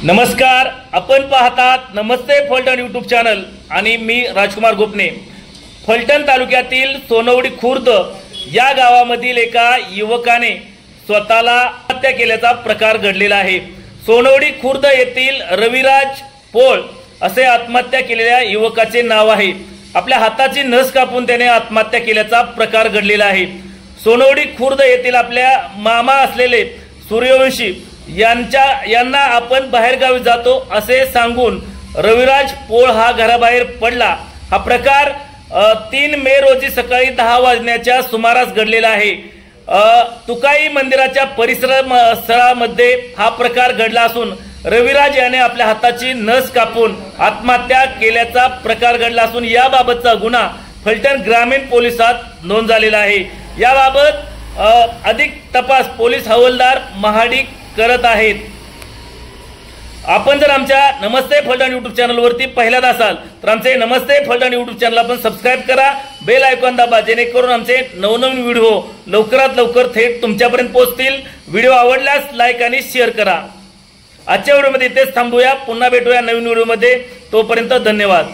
नमस्कार, आपण पाहतात नमस्ते फलटण यूट्यूब चॅनल आणि मी राजकुमार गोपने। फलटण तालुक्यातील सोनवडी खुर्द या गावामधील एका युवकाने स्वतःला आत्महत्या केल्याचा प्रकार घडलेला आहे। सोनवडी खुर्द येथील रविराज पोळ असे आत्महत्या केलेल्या युवकाचे नाव आहे। आपल्या हाताची नस कापून त्याने आत्महत्या केल्याचा प्रकार घडलेला आहे। सोनवडी खुर्द येथील आपल्या मामा असलेले सूर्यवंशी यांना आपण बाहेरगावी जातो असे सांगून रविराज पोळ हा घराबाहेर पडला। हा प्रकार 3 मे रोजी सकाळी 10 वाजण्याच्या सुमारास घडलेला आहे। तुकाई मंदिराच्या परिसरामध्ये हा प्रकार घडला असून रविराज याने आपल्या हाताची नस कापून आत्महत्या केल्याचा प्रकार घडला असून याबाबतचा गुन्हा फलटण ग्रामीण पोलिसात नोंद झालेला आहे। याबाबत अधिक तपास पोलीस हवालदार महाडिक करत आहेत। आपण जर आमच्या नमस्ते फलटण यूट्यूब चॅनल वरती पहिल्यांदा असाल तर आमचे नमस्ते फलटण यूट्यूब चॅनल आपण सबस्क्राइब करा, बेल आयकॉन दाबा, जेणेकरून आमचे नवनवीन व्हिडिओ लवकरात लवकर थेट तुमच्यापर्यंत पोहोचतील। व्हिडिओ आवडल्यास लाईक आणि शेअर करा। आजच्या व्हिडिओमध्ये इथेच थांबूया, पुन्हा भेटूया नवीन व्हिडिओमध्ये। तोपर्यंत धन्यवाद।